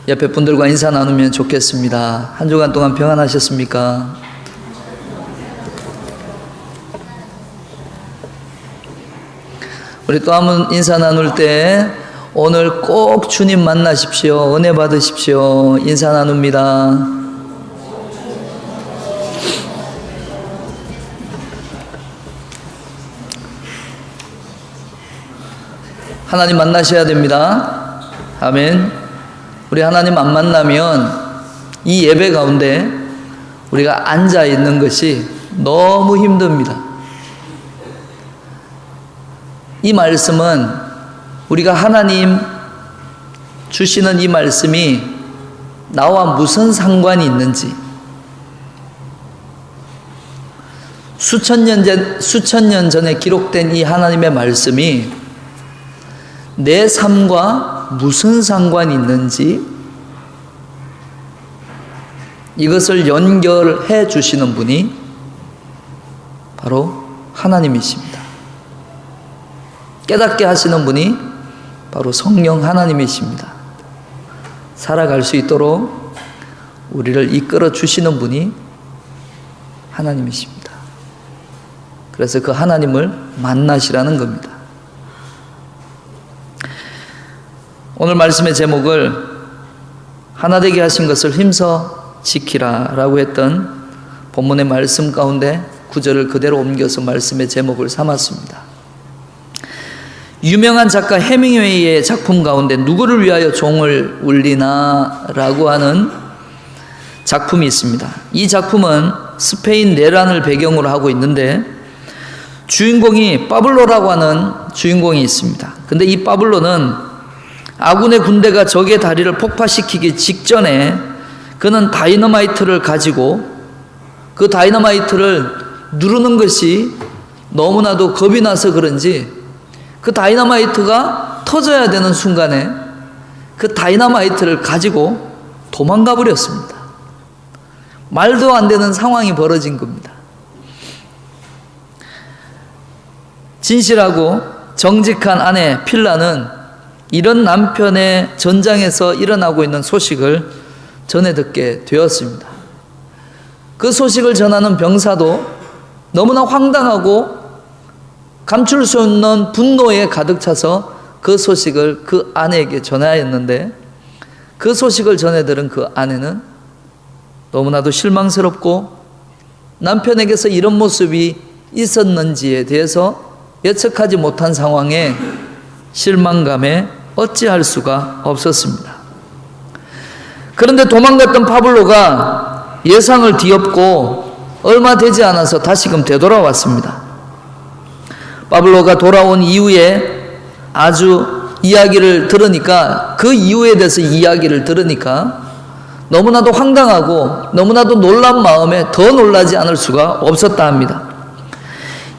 옆에 분들과 인사 나누면 좋겠습니다. 한 주간 동안 평안하셨습니까? 우리 또 한 번 인사 나눌 때 오늘 꼭 주님 만나십시오. 은혜 받으십시오. 인사 나눕니다. 하나님 만나셔야 됩니다. 아멘. 우리 하나님 안 만나면 이 예배 가운데 우리가 앉아 있는 것이 너무 힘듭니다. 이 말씀은 우리가 하나님 주시는 이 말씀이 나와 무슨 상관이 있는지, 수천 년 전에 기록된 이 하나님의 말씀이 내 삶과 무슨 상관이 있는지, 이것을 연결해 주시는 분이 바로 하나님이십니다. 깨닫게 하시는 분이 바로 성령 하나님이십니다. 살아갈 수 있도록 우리를 이끌어 주시는 분이 하나님이십니다. 그래서 그 하나님을 만나시라는 겁니다. 오늘 말씀의 제목을 하나 되게 하신 것을 힘써 지키라 라고 했던 본문의 말씀 가운데 구절을 그대로 옮겨서 말씀의 제목을 삼았습니다. 유명한 작가 해밍웨이의 작품 가운데 누구를 위하여 종을 울리나 라고 하는 작품이 있습니다. 이 작품은 스페인 내란을 배경으로 하고 있는데 주인공이 파블로라고 하는 주인공이 있습니다. 근데 이 파블로는 아군의 군대가 적의 다리를 폭파시키기 직전에 그는 다이너마이트를 가지고 그 다이너마이트를 누르는 것이 너무나도 겁이 나서 그런지 그 다이너마이트가 터져야 되는 순간에 그 다이너마이트를 가지고 도망가 버렸습니다. 말도 안 되는 상황이 벌어진 겁니다. 진실하고 정직한 아내 필라는 이런 남편의 전장에서 일어나고 있는 소식을 전해 듣게 되었습니다. 그 소식을 전하는 병사도 너무나 황당하고 감출 수 없는 분노에 가득 차서 그 소식을 그 아내에게 전하였는데, 그 소식을 전해 들은 그 아내는 너무나도 실망스럽고 남편에게서 이런 모습이 있었는지에 대해서 예측하지 못한 상황에 실망감에 어찌할 수가 없었습니다. 그런데 도망갔던 파블로가 예상을 뒤엎고 얼마 되지 않아서 다시금 되돌아왔습니다. 파블로가 돌아온 이후에 아주 이야기를 들으니까, 그 이유에 대해서 이야기를 들으니까 너무나도 황당하고 너무나도 놀란 마음에 더 놀라지 않을 수가 없었다 합니다.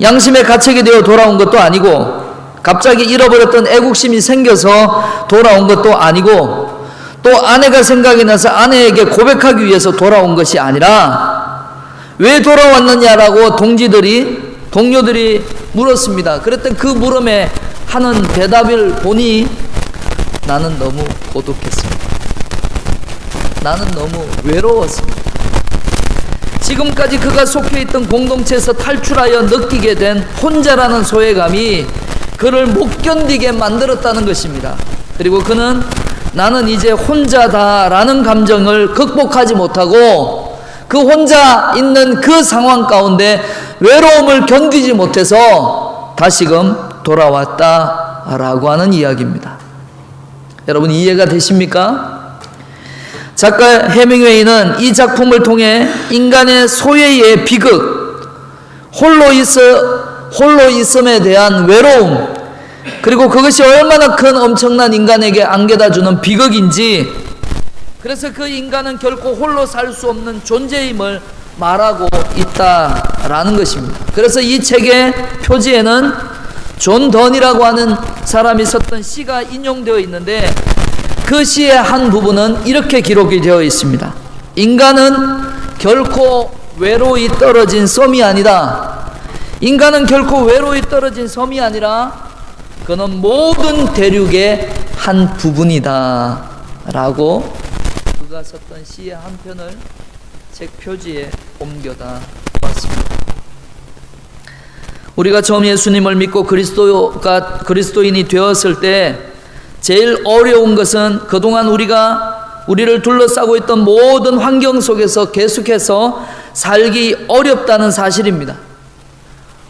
양심의 가책이 되어 돌아온 것도 아니고, 갑자기 잃어버렸던 애국심이 생겨서 돌아온 것도 아니고, 또 아내가 생각이 나서 아내에게 고백하기 위해서 돌아온 것이 아니라, 왜 돌아왔느냐라고 동료들이 물었습니다. 그랬더니 그 물음에 하는 대답을 보니 나는 너무 고독했습니다. 나는 너무 외로웠습니다. 지금까지 그가 속해 있던 공동체에서 탈출하여 느끼게 된 혼자라는 소외감이 그를 못 견디게 만들었다는 것입니다. 그리고 그는 나는 이제 혼자다라는 감정을 극복하지 못하고 그 혼자 있는 그 상황 가운데 외로움을 견디지 못해서 다시금 돌아왔다라고 하는 이야기입니다. 여러분 이해가 되십니까? 작가 해밍웨이는 이 작품을 통해 인간의 소외의 비극, 홀로 있음에 대한 외로움, 그리고 그것이 얼마나 큰 엄청난 인간에게 안겨다 주는 비극인지, 그래서 그 인간은 결코 홀로 살 수 없는 존재임을 말하고 있다라는 것입니다. 그래서 이 책의 표지에는 존 던이라고 하는 사람이 썼던 시가 인용되어 있는데, 그 시의 한 부분은 이렇게 기록이 되어 있습니다. 인간은 결코 외로이 떨어진 섬이 아니다. 인간은 결코 외로이 떨어진 섬이 아니라 그는 모든 대륙의 한 부분이다 라고 그가 썼던 시의 한 편을 책 표지에 옮겨다 보았습니다. 우리가 처음 예수님을 믿고 그리스도인이 되었을 때 제일 어려운 것은 그동안 우리를 둘러싸고 있던 모든 환경 속에서 계속해서 살기 어렵다는 사실입니다.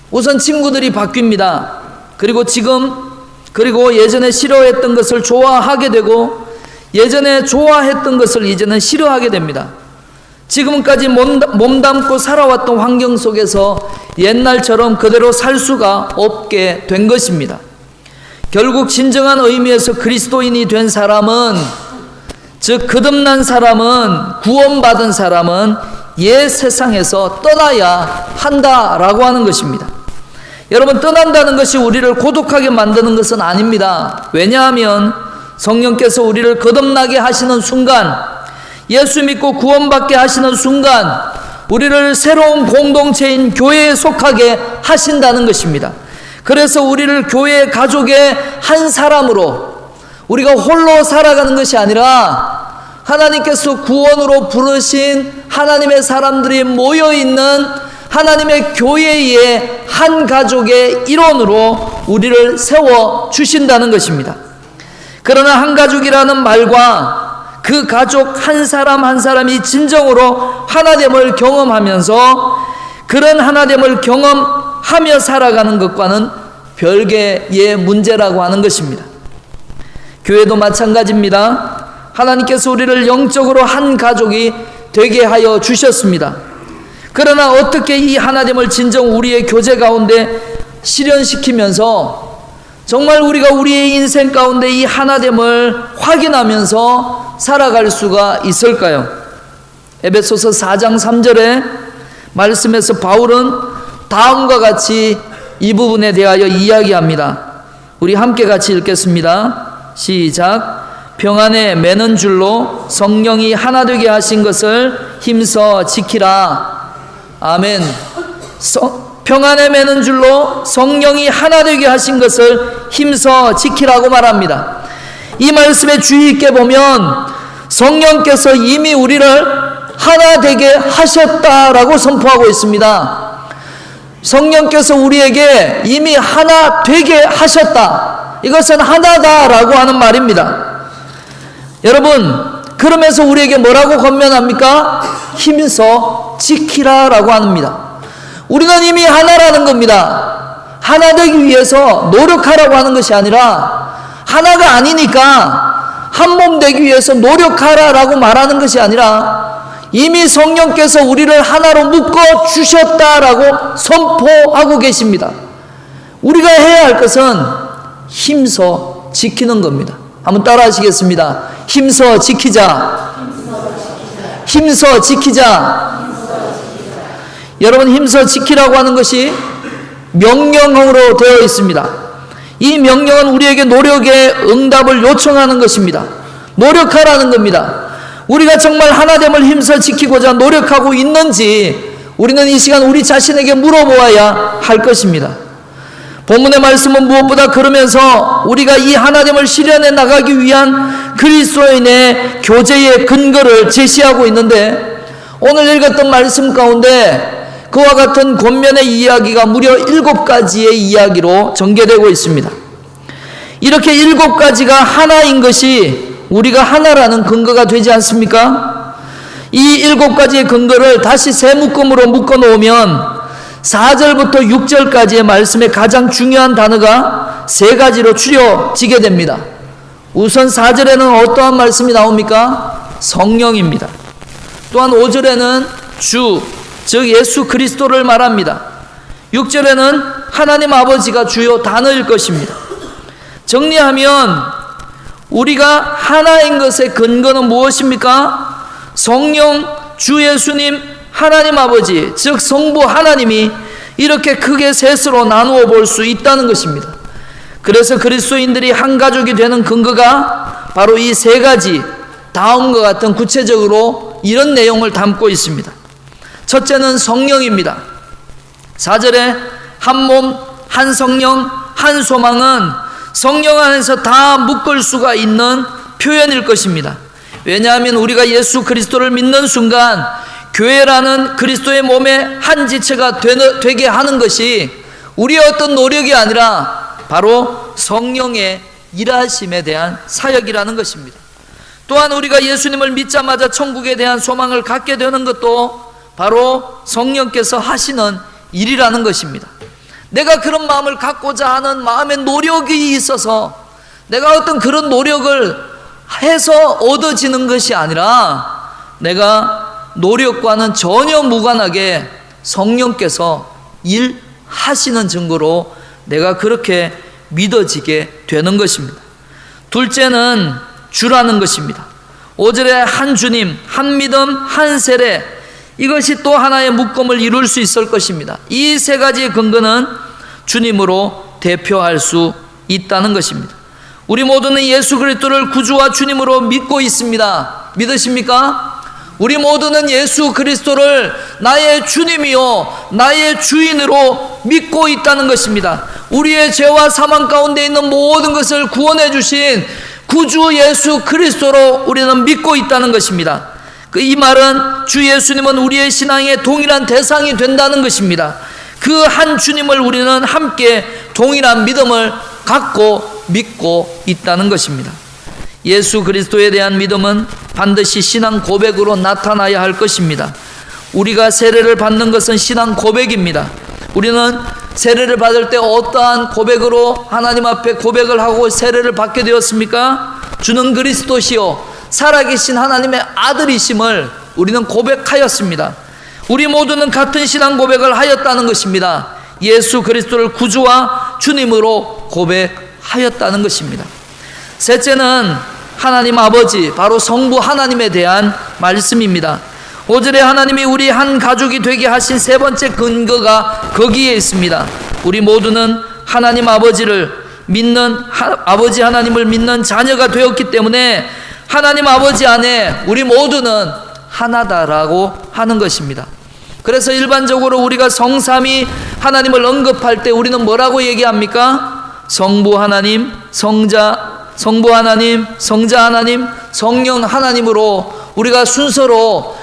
우선 친구들이 바뀝니다. 그리고 예전에 싫어했던 것을 좋아하게 되고 예전에 좋아했던 것을 이제는 싫어하게 됩니다. 지금까지 몸담고 살아왔던 환경 속에서 옛날처럼 그대로 살 수가 없게 된 것입니다. 결국 진정한 의미에서 그리스도인이 된 사람은, 즉 거듭난 사람은, 구원받은 사람은 옛 세상에서 떠나야 한다라고 하는 것입니다. 여러분, 떠난다는 것이 우리를 고독하게 만드는 것은 아닙니다. 왜냐하면 성령께서 우리를 거듭나게 하시는 순간, 예수 믿고 구원받게 하시는 순간 우리를 새로운 공동체인 교회에 속하게 하신다는 것입니다. 그래서 우리를 교회 가족의 한 사람으로, 우리가 홀로 살아가는 것이 아니라 하나님께서 구원으로 부르신 하나님의 사람들이 모여있는 하나님의 교회의 한 가족의 일원으로 우리를 세워주신다는 것입니다. 그러나 한 가족이라는 말과 그 가족 한 사람 한 사람이 진정으로 하나됨을 경험하면서 그런 하나됨을 경험하며 살아가는 것과는 별개의 문제라고 하는 것입니다. 교회도 마찬가지입니다. 하나님께서 우리를 영적으로 한 가족이 되게 하여 주셨습니다. 그러나 어떻게 이 하나됨을 진정 우리의 교제 가운데 실현시키면서 정말 우리가 우리의 인생 가운데 이 하나됨을 확인하면서 살아갈 수가 있을까요? 에베소서 4장 3절의 말씀에서 바울은 다음과 같이 이 부분에 대하여 이야기합니다. 우리 함께 같이 읽겠습니다. 시작. 평안에 매는 줄로 성령이 하나 되게 하신 것을 힘써 지키라. 아멘. 평안에 매는 줄로 성령이 하나 되게 하신 것을 힘써 지키라고 말합니다. 이 말씀에 주의 있게 보면 성령께서 이미 우리를 하나 되게 하셨다라고 선포하고 있습니다. 성령께서 우리에게 이미 하나 되게 하셨다. 이것은 하나다라고 하는 말입니다. 여러분, 그러면서 우리에게 뭐라고 권면합니까? 힘써 지키라라고 합니다. 우리는 이미 하나라는 겁니다. 하나 되기 위해서 노력하라고 하는 것이 아니라, 하나가 아니니까 한 몸 되기 위해서 노력하라라고 말하는 것이 아니라 이미 성령께서 우리를 하나로 묶어 주셨다라고 선포하고 계십니다. 우리가 해야 할 것은 힘써 지키는 겁니다. 한번 따라 하시겠습니다. 힘써 지키자. 힘써 지키자. 여러분, 힘써 지키라고 하는 것이 명령어로 되어 있습니다. 이 명령은 우리에게 노력의 응답을 요청하는 것입니다. 노력하라는 겁니다. 우리가 정말 하나됨을 힘써 지키고자 노력하고 있는지 우리는 이 시간 우리 자신에게 물어보아야 할 것입니다. 본문의 말씀은 무엇보다 그러면서 우리가 이 하나됨을 실현해 나가기 위한 그리스도인의 교제의 근거를 제시하고 있는데, 오늘 읽었던 말씀 가운데 그와 같은 권면의 이야기가 무려 7가지의 이야기로 전개되고 있습니다. 이렇게 7가지가 하나인 것이 우리가 하나라는 근거가 되지 않습니까? 이 7가지의 근거를 다시 세 묶음으로 묶어 놓으면 4절부터 6절까지의 말씀의 가장 중요한 단어가 3가지로 추려지게 됩니다. 우선 4절에는 어떠한 말씀이 나옵니까? 성령입니다. 또한 5절에는 주, 즉 예수 그리스도를 말합니다. 6절에는 하나님 아버지가 주요 단어일 것입니다. 정리하면 우리가 하나인 것의 근거는 무엇입니까? 성령, 주 예수님, 하나님 아버지, 즉 성부 하나님이 이렇게 크게 셋으로 나누어 볼 수 있다는 것입니다. 그래서 그리스도인들이 한 가족이 되는 근거가 바로 이 3가지, 다음과 같은 구체적으로 이런 내용을 담고 있습니다. 첫째는 성령입니다. 4절에 한 몸, 한 성령, 한 소망은 성령 안에서 다 묶을 수가 있는 표현일 것입니다. 왜냐하면 우리가 예수 그리스도를 믿는 순간 교회라는 그리스도의 몸의 한 지체가 되게 하는 것이 우리의 어떤 노력이 아니라 바로 성령의 일하심에 대한 사역이라는 것입니다. 또한 우리가 예수님을 믿자마자 천국에 대한 소망을 갖게 되는 것도 바로 성령께서 하시는 일이라는 것입니다. 내가 그런 마음을 갖고자 하는 마음의 노력이 있어서 내가 어떤 그런 노력을 해서 얻어지는 것이 아니라 내가 노력과는 전혀 무관하게 성령께서 일하시는 증거로 내가 그렇게 믿어지게 되는 것입니다. 둘째는 주라는 것입니다. 5절에 한 주님, 한 믿음, 한 세례, 이것이 또 하나의 묶음을 이룰 수 있을 것입니다. 이 세 가지의 근거는 주님으로 대표할 수 있다는 것입니다. 우리 모두는 예수 그리스도를 구주와 주님으로 믿고 있습니다. 믿으십니까? 우리 모두는 예수 그리스도를 나의 주님이요 나의 주인으로 믿고 있다는 것입니다. 우리의 죄와 사망 가운데 있는 모든 것을 구원해 주신 구주 예수 그리스도로 우리는 믿고 있다는 것입니다. 이 말은 주 예수님은 우리의 신앙의 동일한 대상이 된다는 것입니다. 그 한 주님을 우리는 함께 동일한 믿음을 갖고 믿고 있다는 것입니다. 예수 그리스도에 대한 믿음은 반드시 신앙 고백으로 나타나야 할 것입니다. 우리가 세례를 받는 것은 신앙 고백입니다. 우리는 세례를 받을 때 어떠한 고백으로 하나님 앞에 고백을 하고 세례를 받게 되었습니까? 주는 그리스도시요 살아계신 하나님의 아들이심을 우리는 고백하였습니다. 우리 모두는 같은 신앙 고백을 하였다는 것입니다. 예수 그리스도를 구주와 주님으로 고백하였다는 것입니다. 셋째는 하나님 아버지, 바로 성부 하나님에 대한 말씀입니다. 5절에 하나님이 우리 한 가족이 되게 하신 세 번째 근거가 거기에 있습니다. 우리 모두는 하나님 아버지를 믿는, 아버지 하나님을 믿는 자녀가 되었기 때문에 하나님 아버지 안에 우리 모두는 하나다라고 하는 것입니다. 그래서 일반적으로 우리가 성삼위 하나님을 언급할 때 우리는 뭐라고 얘기합니까? 성부 하나님, 성부 하나님, 성자 하나님, 성령 하나님으로 우리가 순서로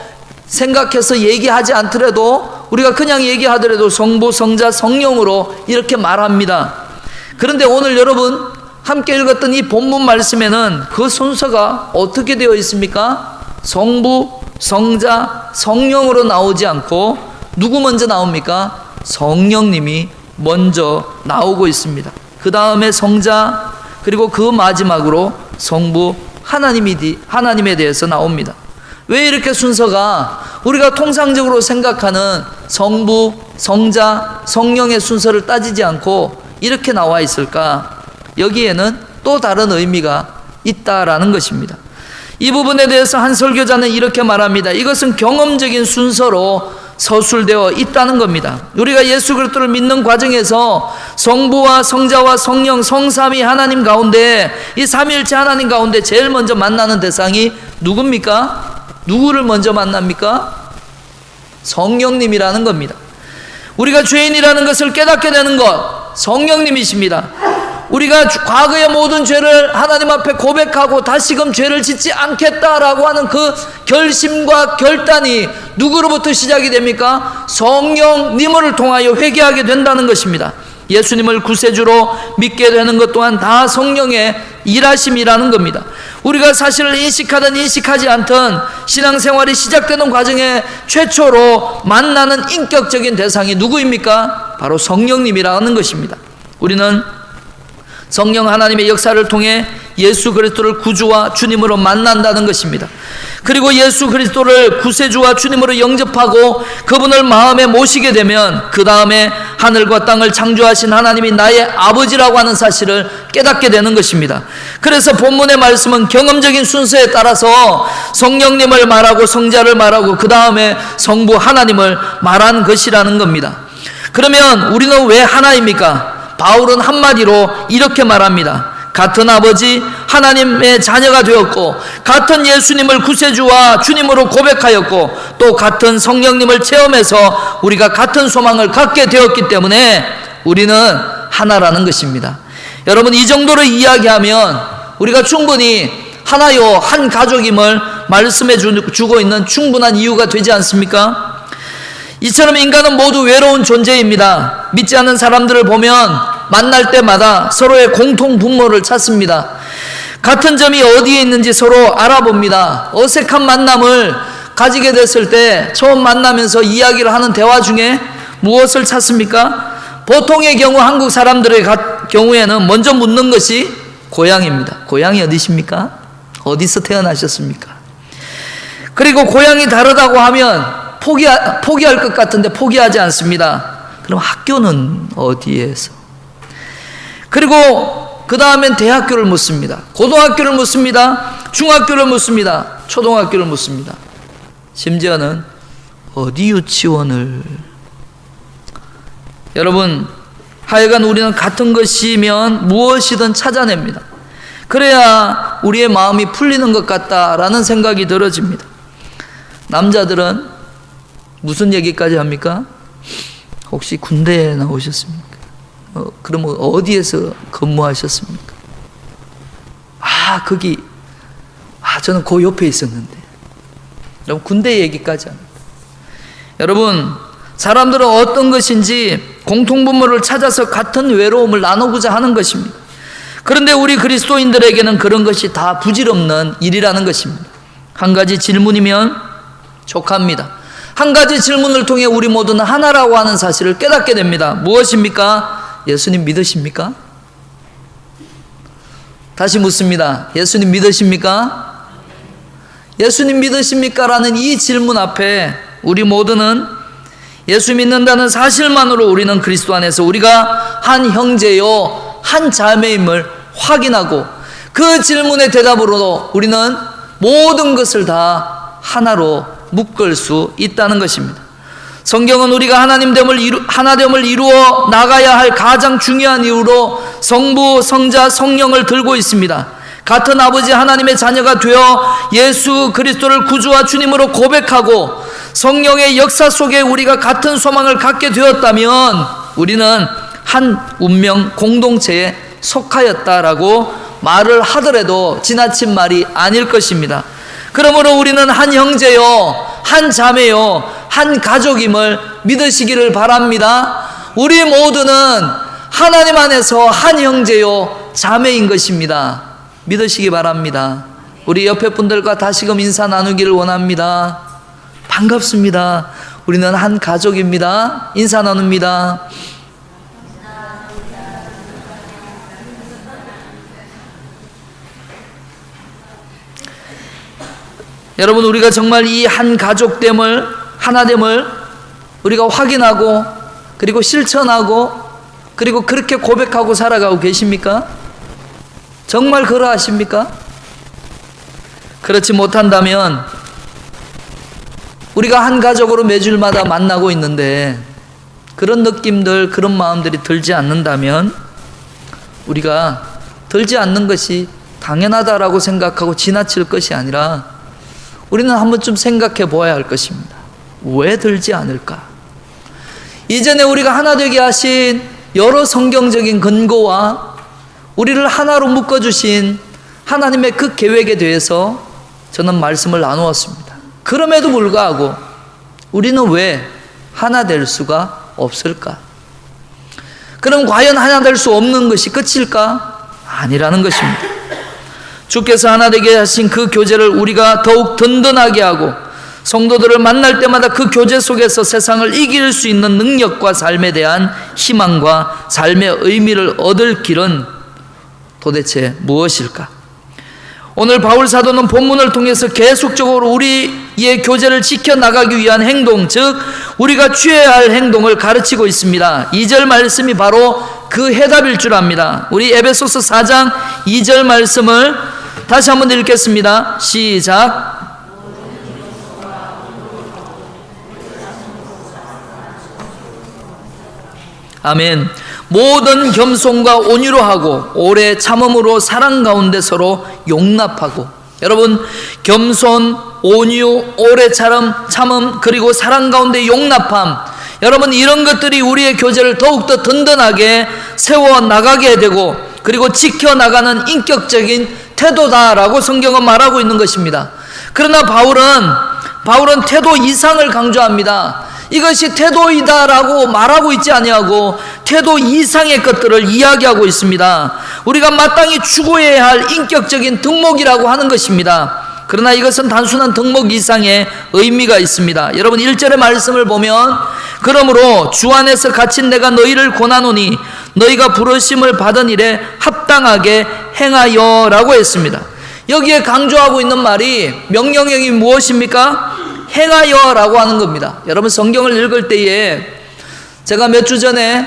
생각해서 얘기하지 않더라도 우리가 그냥 얘기하더라도 성부, 성자, 성령으로 이렇게 말합니다. 그런데 오늘 여러분 함께 읽었던 이 본문 말씀에는 그 순서가 어떻게 되어 있습니까? 성부, 성자, 성령으로 나오지 않고 누구 먼저 나옵니까? 성령님이 먼저 나오고 있습니다. 그 다음에 성자, 그리고 그 마지막으로 성부 하나님에 대해서 나옵니다. 왜 이렇게 순서가 우리가 통상적으로 생각하는 성부, 성자, 성령의 순서를 따지지 않고 이렇게 나와 있을까? 여기에는 또 다른 의미가 있다라는 것입니다. 이 부분에 대해서 한 설교자는 이렇게 말합니다. 이것은 경험적인 순서로 서술되어 있다는 겁니다. 우리가 예수 그리스도를 믿는 과정에서 성부와 성자와 성령, 성삼위 하나님 가운데, 이 삼위일체 하나님 가운데 제일 먼저 만나는 대상이 누굽니까? 누구를 먼저 만납니까? 성령님이라는 겁니다. 우리가 죄인이라는 것을 깨닫게 되는 것, 성령님이십니다. 우리가 과거의 모든 죄를 하나님 앞에 고백하고 다시금 죄를 짓지 않겠다라고 하는 그 결심과 결단이 누구로부터 시작이 됩니까? 성령님을 통하여 회개하게 된다는 것입니다. 예수님을 구세주로 믿게 되는 것 또한 다 성령의 일하심이라는 겁니다. 우리가 사실을 인식하든 인식하지 않든 신앙생활이 시작되는 과정에 최초로 만나는 인격적인 대상이 누구입니까? 바로 성령님이라는 것입니다. 우리는 성령 하나님의 역사를 통해 예수 그리스도를 구주와 주님으로 만난다는 것입니다. 그리고 예수 그리스도를 구세주와 주님으로 영접하고 그분을 마음에 모시게 되면 그 다음에 하늘과 땅을 창조하신 하나님이 나의 아버지라고 하는 사실을 깨닫게 되는 것입니다. 그래서 본문의 말씀은 경험적인 순서에 따라서 성령님을 말하고 성자를 말하고 그 다음에 성부 하나님을 말한 것이라는 겁니다. 그러면 우리는 왜 하나입니까? 바울은 한마디로 이렇게 말합니다. 같은 아버지 하나님의 자녀가 되었고 같은 예수님을 구세주와 주님으로 고백하였고 또 같은 성령님을 체험해서 우리가 같은 소망을 갖게 되었기 때문에 우리는 하나라는 것입니다. 여러분, 이 정도로 이야기하면 우리가 충분히 하나요 한 가족임을 말씀해 주고 있는 충분한 이유가 되지 않습니까? 이처럼 인간은 모두 외로운 존재입니다. 믿지 않는 사람들을 보면 만날 때마다 서로의 공통 분모를 찾습니다. 같은 점이 어디에 있는지 서로 알아봅니다. 어색한 만남을 가지게 됐을 때 처음 만나면서 이야기를 하는 대화 중에 무엇을 찾습니까? 보통의 경우 한국 사람들의 경우에는 먼저 묻는 것이 고향입니다. 고향이 어디십니까? 어디서 태어나셨습니까? 그리고 고향이 다르다고 하면 포기할 것 같은데 포기하지 않습니다. 그럼 학교는 어디에서? 그리고 그 다음엔 대학교를 묻습니다. 고등학교를 묻습니다. 중학교를 묻습니다. 초등학교를 묻습니다. 심지어는 어디 유치원을. 여러분, 하여간 우리는 같은 것이면 무엇이든 찾아냅니다. 그래야 우리의 마음이 풀리는 것 같다라는 생각이 들어집니다. 남자들은 무슨 얘기까지 합니까? 혹시 군대에 나오셨습니까? 그러면 어디에서 근무하셨습니까? 거기, 저는 그 옆에 있었는데. 여러분, 군대 얘기까지 합니다. 여러분, 사람들은 어떤 것인지 공통분모를 찾아서 같은 외로움을 나누고자 하는 것입니다. 그런데 우리 그리스도인들에게는 그런 것이 다 부질없는 일이라는 것입니다. 한 가지 질문이면 족합니다. 한 가지 질문을 통해 우리 모두는 하나라고 하는 사실을 깨닫게 됩니다. 무엇입니까? 예수님 믿으십니까? 다시 묻습니다. 예수님 믿으십니까? 예수님 믿으십니까? 라는 이 질문 앞에 우리 모두는 예수 믿는다는 사실만으로 우리는 그리스도 안에서 우리가 한 형제요 한 자매임을 확인하고 그 질문의 대답으로 우리는 모든 것을 다 하나로 묶을 수 있다는 것입니다. 성경은 우리가 하나됨을 이루어 나가야 할 가장 중요한 이유로 성부, 성자, 성령을 들고 있습니다. 같은 아버지 하나님의 자녀가 되어 예수 그리스도를 구주와 주님으로 고백하고 성령의 역사 속에 우리가 같은 소망을 갖게 되었다면 우리는 한 운명 공동체에 속하였다라고 말을 하더라도 지나친 말이 아닐 것입니다. 그러므로 우리는 한 형제요, 한 자매요, 한 가족임을 믿으시기를 바랍니다. 우리 모두는 하나님 안에서 한 형제요, 자매인 것입니다. 믿으시기 바랍니다. 우리 옆에 분들과 다시금 인사 나누기를 원합니다. 반갑습니다. 우리는 한 가족입니다. 인사 나눕니다. 여러분, 우리가 정말 이 한 가족됨을, 하나됨을 우리가 확인하고 그리고 실천하고 그리고 그렇게 고백하고 살아가고 계십니까? 정말 그러하십니까? 그렇지 못한다면 우리가 한 가족으로 매주일마다 만나고 있는데 그런 느낌들, 그런 마음들이 들지 않는다면 우리가 들지 않는 것이 당연하다라고 생각하고 지나칠 것이 아니라 우리는 한 번쯤 생각해 보아야 할 것입니다. 왜 들지 않을까? 이전에 우리가 하나 되게 하신 여러 성경적인 근거와 우리를 하나로 묶어주신 하나님의 그 계획에 대해서 저는 말씀을 나누었습니다. 그럼에도 불구하고 우리는 왜 하나 될 수가 없을까? 그럼 과연 하나 될 수 없는 것이 끝일까? 아니라는 것입니다. 주께서 하나 되게 하신 그 교제를 우리가 더욱 든든하게 하고 성도들을 만날 때마다 그 교제 속에서 세상을 이길 수 있는 능력과 삶에 대한 희망과 삶의 의미를 얻을 길은 도대체 무엇일까? 오늘 바울 사도는 본문을 통해서 계속적으로 우리의 교제를 지켜나가기 위한 행동, 즉 우리가 취해야 할 행동을 가르치고 있습니다. 2절 말씀이 바로 그 해답일 줄 압니다. 우리 에베소서 4장 2절 말씀을 다시 한번 읽겠습니다. 시작. 아멘. 모든 겸손과 온유로 하고 오래 참음으로 사랑 가운데 서로 용납하고. 여러분, 겸손, 온유, 오래 참음, 그리고 사랑 가운데 용납함, 여러분, 이런 것들이 우리의 교제를 더욱더 든든하게 세워나가게 되고 그리고 지켜나가는 인격적인 태도다라고 성경은 말하고 있는 것입니다. 그러나 바울은 태도 이상을 강조합니다. 이것이 태도이다라고 말하고 있지 아니하고 태도 이상의 것들을 이야기하고 있습니다. 우리가 마땅히 추구해야 할 인격적인 덕목이라고 하는 것입니다. 그러나 이것은 단순한 덕목 이상의 의미가 있습니다. 여러분 1절의 말씀을 보면 그러므로 주 안에서 갇힌 내가 너희를 권하노니 너희가 부르심을 받은 일에 합당하게 행하여 라고 했습니다. 여기에 강조하고 있는 말이 명령형이 무엇입니까? 행하여 라고 하는 겁니다. 여러분 성경을 읽을 때에 제가 몇 주 전에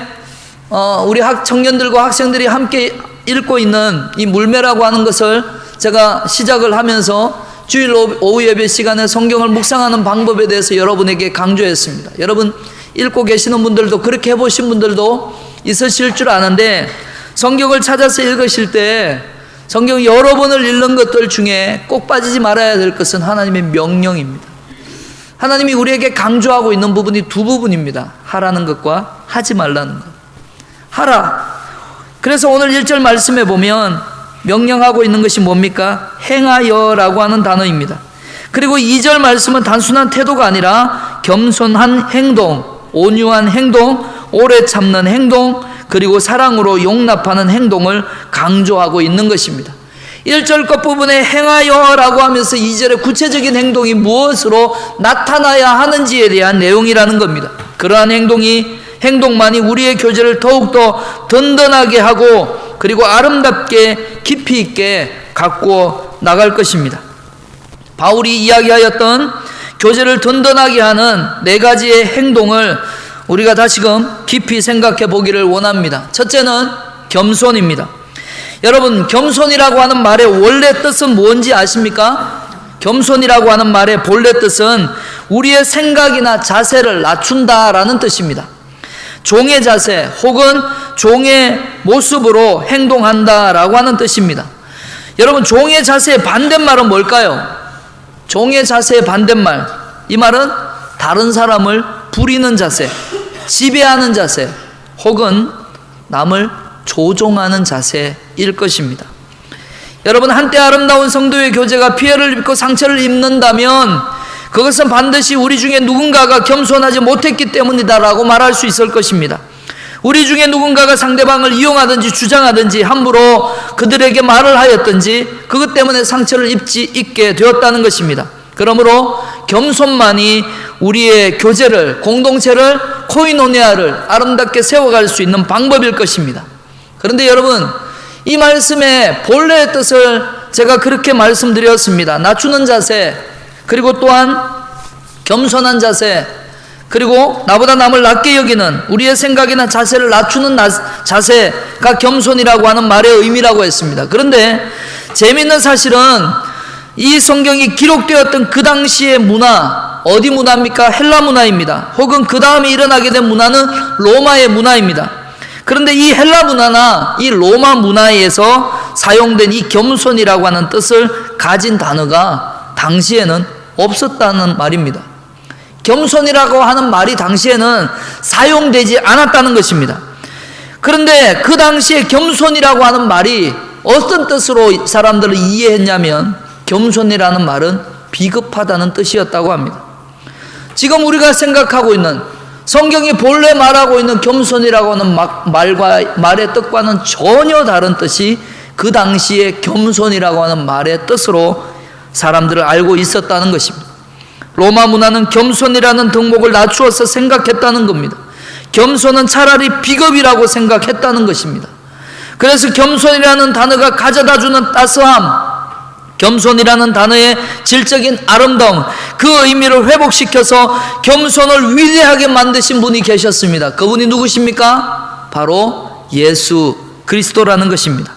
우리 청년들과 학생들이 함께 읽고 있는 이 물매라고 하는 것을 제가 시작을 하면서 주일 오후 예배 시간에 성경을 묵상하는 방법에 대해서 여러분에게 강조했습니다. 여러분 읽고 계시는 분들도 그렇게 해보신 분들도 있으실 줄 아는데 성경을 찾아서 읽으실 때 성경 여러 번을 읽는 것들 중에 꼭 빠지지 말아야 될 것은 하나님의 명령입니다. 하나님이 우리에게 강조하고 있는 부분이 두 부분입니다. 하라는 것과 하지 말라는 것. 하라. 그래서 오늘 1절 말씀에 보면 명령하고 있는 것이 뭡니까? 행하여라고 하는 단어입니다. 그리고 2절 말씀은 단순한 태도가 아니라 겸손한 행동, 온유한 행동, 오래 참는 행동, 그리고 사랑으로 용납하는 행동을 강조하고 있는 것입니다. 1절 끝부분에 행하여라고 하면서 2절의 구체적인 행동이 무엇으로 나타나야 하는지에 대한 내용이라는 겁니다. 그러한 행동만이 우리의 교제를 더욱더 든든하게 하고 그리고 아름답게 깊이 있게 갖고 나갈 것입니다. 바울이 이야기하였던 교제를 든든하게 하는 4가지의 행동을 우리가 다시금 깊이 생각해 보기를 원합니다. 첫째는 겸손입니다. 여러분 겸손이라고 하는 말의 원래 뜻은 뭔지 아십니까? 겸손이라고 하는 말의 본래 뜻은 우리의 생각이나 자세를 낮춘다라는 뜻입니다. 종의 자세 혹은 종의 모습으로 행동한다라고 하는 뜻입니다. 여러분 종의 자세의 반대말은 뭘까요? 종의 자세의 반대말, 이 말은 다른 사람을 부리는 자세, 지배하는 자세 혹은 남을 조종하는 자세일 것입니다. 여러분 한때 아름다운 성도의 교제가 피해를 입고 상처를 입는다면 그것은 반드시 우리 중에 누군가가 겸손하지 못했기 때문이다라고 말할 수 있을 것입니다. 우리 중에 누군가가 상대방을 이용하든지 주장하든지 함부로 그들에게 말을 하였든지 그것 때문에 상처를 입게 되었다는 것입니다. 그러므로 겸손만이 우리의 교제를, 공동체를, 코이노니아를 아름답게 세워갈 수 있는 방법일 것입니다. 그런데 여러분 이 말씀의 본래의 뜻을 제가 그렇게 말씀드렸습니다. 낮추는 자세, 그리고 또한 겸손한 자세, 그리고 나보다 남을 낮게 여기는 우리의 생각이나 자세를 낮추는 자세가 겸손이라고 하는 말의 의미라고 했습니다. 그런데 재미있는 사실은 이 성경이 기록되었던 그 당시의 문화, 어디 문화입니까? 헬라 문화입니다. 혹은 그 다음에 일어나게 된 문화는 로마의 문화입니다. 그런데 이 헬라 문화나 이 로마 문화에서 사용된 이 겸손이라고 하는 뜻을 가진 단어가 당시에는 없었다는 말입니다. 겸손이라고 하는 말이 당시에는 사용되지 않았다는 것입니다. 그런데 그 당시에 겸손이라고 하는 말이 어떤 뜻으로 사람들을 이해했냐면 겸손이라는 말은 비겁하다는 뜻이었다고 합니다. 지금 우리가 생각하고 있는 성경이 본래 말하고 있는 겸손이라고 하는 말의 뜻과는 전혀 다른 뜻이 그 당시에 겸손이라고 하는 말의 뜻으로 사람들을 알고 있었다는 것입니다. 로마 문화는 겸손이라는 덕목을 낮추어서 생각했다는 겁니다. 겸손은 차라리 비겁이라고 생각했다는 것입니다. 그래서 겸손이라는 단어가 가져다주는 따스함, 겸손이라는 단어의 질적인 아름다움, 그 의미를 회복시켜서 겸손을 위대하게 만드신 분이 계셨습니다. 그분이 누구십니까? 바로 예수 그리스도라는 것입니다.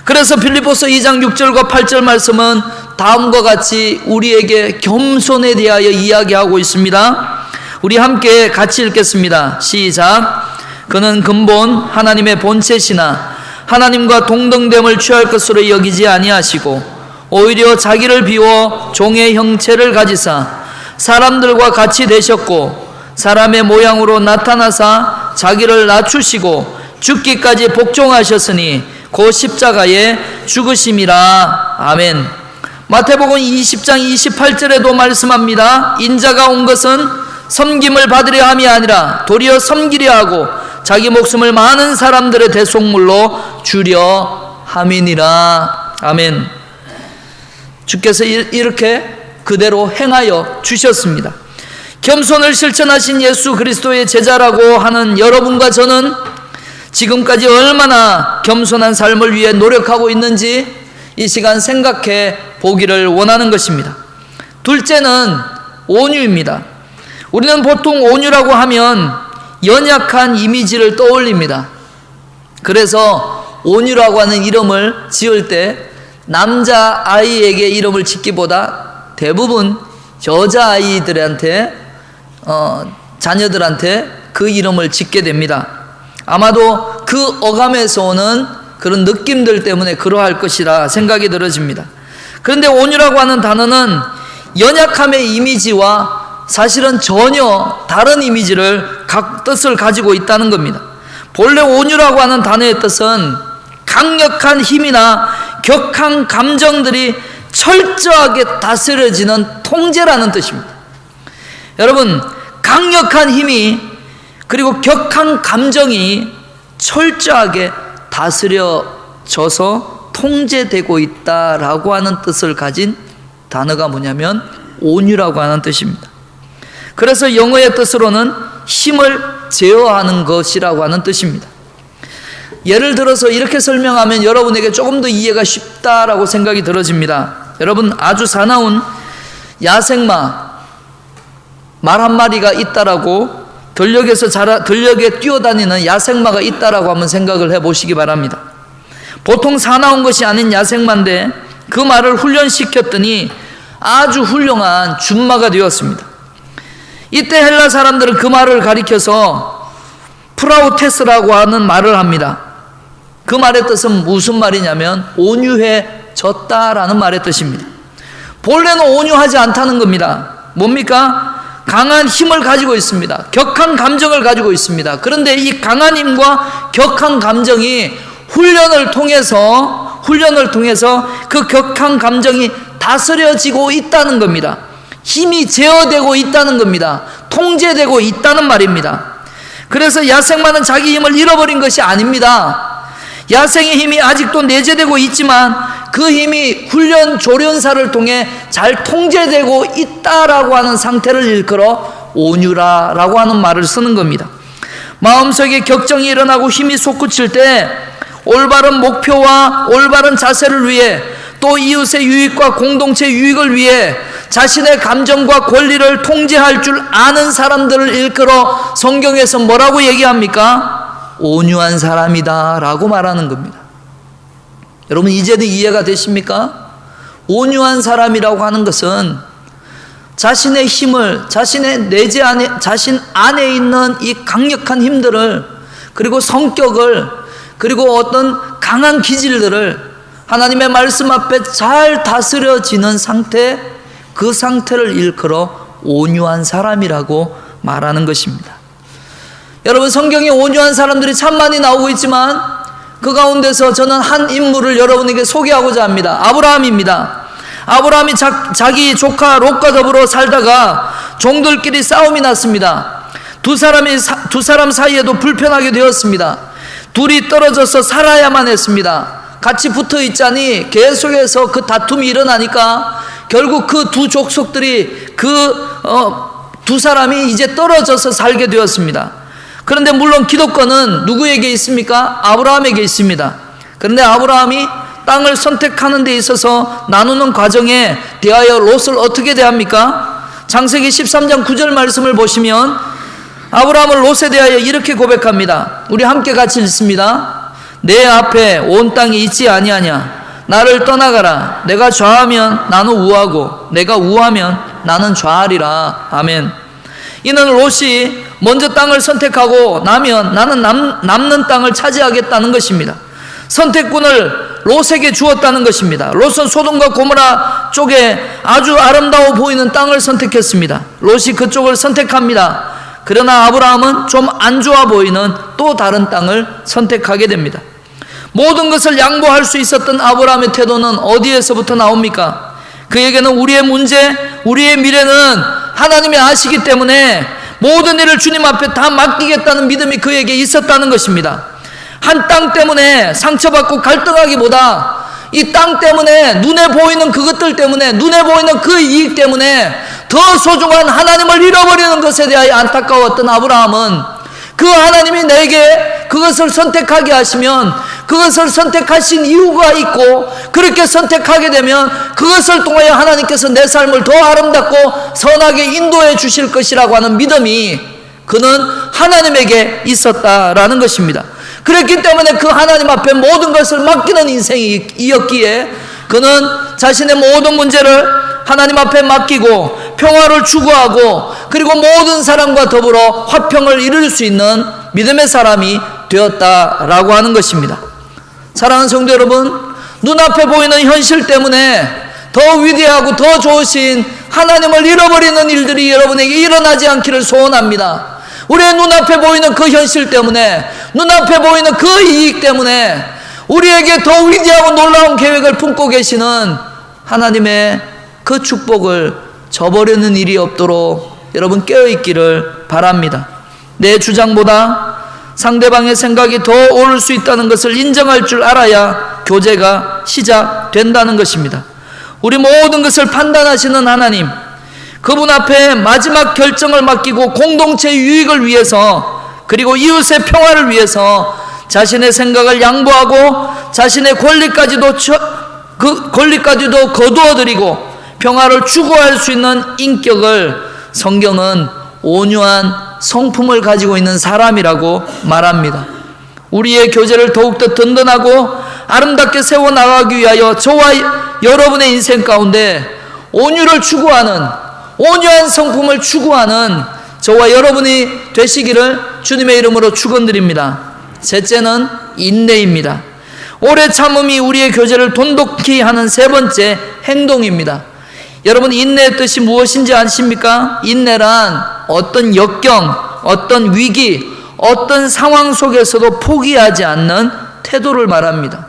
그래서 빌립보서 2장 6절과 8절 말씀은 다음과 같이 우리에게 겸손에 대하여 이야기하고 있습니다. 우리 함께 같이 읽겠습니다. 시작. 그는 근본 하나님의 본체시나 하나님과 동등됨을 취할 것으로 여기지 아니하시고 오히려 자기를 비워 종의 형체를 가지사 사람들과 같이 되셨고 사람의 모양으로 나타나사 자기를 낮추시고 죽기까지 복종하셨으니 곧 십자가에 죽으심이라. 아멘. 마태복음 20장 28절에도 말씀합니다. 인자가 온 것은 섬김을 받으려 함이 아니라 도리어 섬기려 하고 자기 목숨을 많은 사람들의 대속물로 주려 함이니라. 아멘. 주께서 이렇게 그대로 행하여 주셨습니다. 겸손을 실천하신 예수 그리스도의 제자라고 하는 여러분과 저는 지금까지 얼마나 겸손한 삶을 위해 노력하고 있는지 이 시간 생각해 보기를 원하는 것입니다. 둘째는 온유입니다. 우리는 보통 온유라고 하면 연약한 이미지를 떠올립니다. 그래서 온유라고 하는 이름을 지을 때 남자아이에게 이름을 짓기보다 대부분 여자아이들한테 자녀들한테 그 이름을 짓게 됩니다. 아마도 그 어감에서 오는 그런 느낌들 때문에 그러할 것이라 생각이 들어집니다. 그런데 온유라고 하는 단어는 연약함의 이미지와 사실은 전혀 다른 이미지를 뜻을 가지고 있다는 겁니다. 본래 온유라고 하는 단어의 뜻은 강력한 힘이나 격한 감정들이 철저하게 다스려지는 통제라는 뜻입니다. 여러분, 강력한 힘이 그리고 격한 감정이 철저하게 다스려져서 통제되고 있다라고 하는 뜻을 가진 단어가 뭐냐면 온유라고 하는 뜻입니다. 그래서 영어의 뜻으로는 힘을 제어하는 것이라고 하는 뜻입니다. 예를 들어서 이렇게 설명하면 여러분에게 조금 더 이해가 쉽다라고 생각이 들어집니다. 여러분, 아주 사나운 야생마 말 한 마리가 있다라고 들녘에 뛰어다니는 야생마가 있다라고 한번 생각을 해보시기 바랍니다. 보통 사나운 것이 아닌 야생마인데 그 말을 훈련시켰더니 아주 훌륭한 준마가 되었습니다. 이때 헬라 사람들은 그 말을 가리켜서 프라우테스라고 하는 말을 합니다. 그 말의 뜻은 무슨 말이냐면 온유해졌다라는 말의 뜻입니다. 본래는 온유하지 않다는 겁니다. 뭡니까? 강한 힘을 가지고 있습니다. 격한 감정을 가지고 있습니다. 그런데 이 강한 힘과 격한 감정이 훈련을 통해서 그 격한 감정이 다스려지고 있다는 겁니다. 힘이 제어되고 있다는 겁니다. 통제되고 있다는 말입니다. 그래서 야생마는 자기 힘을 잃어버린 것이 아닙니다. 야생의 힘이 아직도 내재되고 있지만 그 힘이 훈련 조련사를 통해 잘 통제되고 있다라고 하는 상태를 일컬어 온유라라고 하는 말을 쓰는 겁니다. 마음속에 격정이 일어나고 힘이 솟구칠 때 올바른 목표와 올바른 자세를 위해 또 이웃의 유익과 공동체 유익을 위해 자신의 감정과 권리를 통제할 줄 아는 사람들을 일컬어 성경에서 뭐라고 얘기합니까? 온유한 사람이다 라고 말하는 겁니다. 여러분, 이제는 이해가 되십니까? 온유한 사람이라고 하는 것은 자신의 힘을, 자신의 내재 안에, 자신 안에 있는 이 강력한 힘들을, 그리고 성격을, 그리고 어떤 강한 기질들을 하나님의 말씀 앞에 잘 다스려지는 상태, 그 상태를 일컬어 온유한 사람이라고 말하는 것입니다. 여러분, 성경에 온유한 사람들이 참 많이 나오고 있지만 그 가운데서 저는 한 인물을 여러분에게 소개하고자 합니다. 아브라함입니다. 아브라함이 자기 조카 롯과 더불어 살다가 종들끼리 싸움이 났습니다. 두 사람 사이에도 불편하게 되었습니다. 둘이 떨어져서 살아야만 했습니다. 같이 붙어 있자니 계속해서 그 다툼이 일어나니까 결국 그 두 족속들이 두 사람이 이제 떨어져서 살게 되었습니다. 그런데 물론 기득권은 누구에게 있습니까? 아브라함에게 있습니다. 그런데 아브라함이 땅을 선택하는 데 있어서 나누는 과정에 대하여 롯을 어떻게 대합니까? 창세기 13장 9절 말씀을 보시면 아브라함은 롯에 대하여 이렇게 고백합니다. 우리 함께 같이 읽습니다. 내 앞에 온 땅이 있지 아니하냐? 나를 떠나가라. 내가 좌하면 나는 우하고 내가 우하면 나는 좌하리라. 아멘. 이는 롯이 먼저 땅을 선택하고 나면 나는 남는 땅을 차지하겠다는 것입니다. 선택권을 롯에게 주었다는 것입니다. 롯은 소돔과 고모라 쪽에 아주 아름다워 보이는 땅을 선택했습니다. 롯이 그쪽을 선택합니다. 그러나 아브라함은 좀 안 좋아 보이는 또 다른 땅을 선택하게 됩니다. 모든 것을 양보할 수 있었던 아브라함의 태도는 어디에서부터 나옵니까? 그에게는 우리의 문제, 우리의 미래는 하나님이 아시기 때문에 모든 일을 주님 앞에 다 맡기겠다는 믿음이 그에게 있었다는 것입니다. 한 땅 때문에 상처받고 갈등하기보다 이 땅 때문에, 눈에 보이는 그것들 때문에, 눈에 보이는 그 이익 때문에 더 소중한 하나님을 잃어버리는 것에 대하여 안타까웠던 아브라함은 그 하나님이 내게 그것을 선택하게 하시면 그것을 선택하신 이유가 있고, 그렇게 선택하게 되면 그것을 통하여 하나님께서 내 삶을 더 아름답고 선하게 인도해 주실 것이라고 하는 믿음이 그는 하나님에게 있었다라는 것입니다. 그랬기 때문에 그 하나님 앞에 모든 것을 맡기는 인생이었기에 그는 자신의 모든 문제를 하나님 앞에 맡기고 평화를 추구하고, 그리고 모든 사람과 더불어 화평을 이룰 수 있는 믿음의 사람이 되었다라고 하는 것입니다. 사랑하는 성도 여러분, 눈앞에 보이는 현실 때문에 더 위대하고 더 좋으신 하나님을 잃어버리는 일들이 여러분에게 일어나지 않기를 소원합니다. 우리의 눈앞에 보이는 그 현실 때문에, 눈앞에 보이는 그 이익 때문에 우리에게 더 위대하고 놀라운 계획을 품고 계시는 하나님의 그 축복을 저버리는 일이 없도록 여러분 깨어있기를 바랍니다. 내 주장보다 상대방의 생각이 더 옳을 수 있다는 것을 인정할 줄 알아야 교제가 시작된다는 것입니다. 우리 모든 것을 판단하시는 하나님, 그분 앞에 마지막 결정을 맡기고 공동체 유익을 위해서, 그리고 이웃의 평화를 위해서 자신의 생각을 양보하고 자신의 권리까지도 거두어드리고 평화를 추구할 수 있는 인격을 성경은 온유한 성품을 가지고 있는 사람이라고 말합니다. 우리의 교제를 더욱더 든든하고 아름답게 세워나가기 위하여 저와 여러분의 인생 가운데 온유를 추구하는, 온유한 성품을 추구하는 저와 여러분이 되시기를 주님의 이름으로 축원드립니다. 셋째는 인내입니다. 오래 참음이 우리의 교제를 돈독히 하는 세 번째 행동입니다. 여러분, 인내의 뜻이 무엇인지 아십니까? 인내란 어떤 역경, 어떤 위기, 어떤 상황 속에서도 포기하지 않는 태도를 말합니다.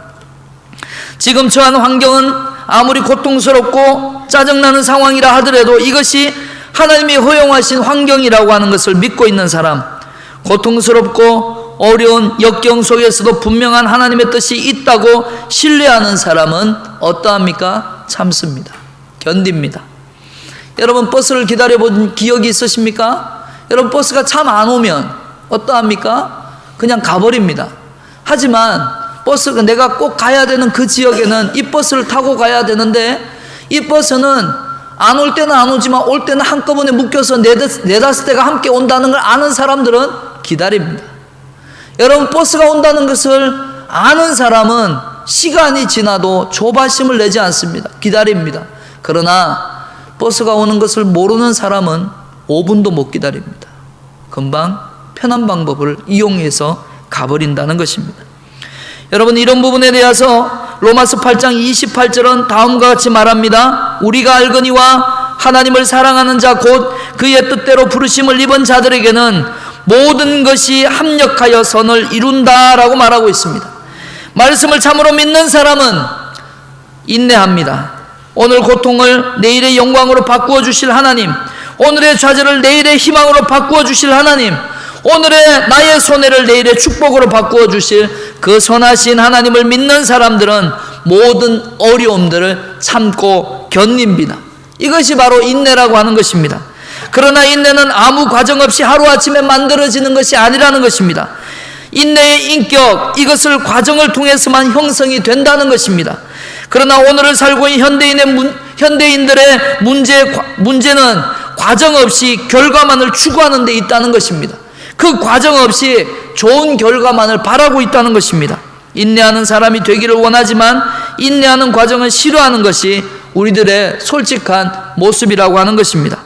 지금 처한 환경은 아무리 고통스럽고 짜증나는 상황이라 하더라도 이것이 하나님이 허용하신 환경이라고 하는 것을 믿고 있는 사람, 고통스럽고 어려운 역경 속에서도 분명한 하나님의 뜻이 있다고 신뢰하는 사람은 어떠합니까? 참습니다. 견딥니다. 여러분, 버스를 기다려본 기억이 있으십니까? 여러분, 버스가 참 안 오면 어떠합니까? 그냥 가버립니다. 하지만 버스가 내가 꼭 가야 되는 그 지역에는 이 버스를 타고 가야 되는데, 이 버스는 안 올 때는 안 오지만 올 때는 한꺼번에 묶여서 네다섯 대가 함께 온다는 걸 아는 사람들은 기다립니다. 여러분, 버스가 온다는 것을 아는 사람은 시간이 지나도 조바심을 내지 않습니다. 기다립니다. 그러나 버스가 오는 것을 모르는 사람은 5분도 못 기다립니다. 금방 편한 방법을 이용해서 가버린다는 것입니다. 여러분, 이런 부분에 대해서 로마서 8장 28절은 다음과 같이 말합니다. 우리가 알거니와 하나님을 사랑하는 자 곧 그의 뜻대로 부르심을 입은 자들에게는 모든 것이 합력하여 선을 이룬다라고 말하고 있습니다. 말씀을 참으로 믿는 사람은 인내합니다. 오늘 고통을 내일의 영광으로 바꾸어 주실 하나님, 오늘의 좌절을 내일의 희망으로 바꾸어 주실 하나님, 오늘의 나의 손해를 내일의 축복으로 바꾸어 주실 그 선하신 하나님을 믿는 사람들은 모든 어려움들을 참고 견딥니다. 이것이 바로 인내라고 하는 것입니다. 그러나 인내는 아무 과정 없이 하루아침에 만들어지는 것이 아니라는 것입니다. 인내의 인격, 이것을 과정을 통해서만 형성이 된다는 것입니다. 그러나 오늘을 살고 있는 현대인들의 문제는 과정 없이 결과만을 추구하는 데 있다는 것입니다. 그 과정 없이 좋은 결과만을 바라고 있다는 것입니다. 인내하는 사람이 되기를 원하지만 인내하는 과정을 싫어하는 것이 우리들의 솔직한 모습이라고 하는 것입니다.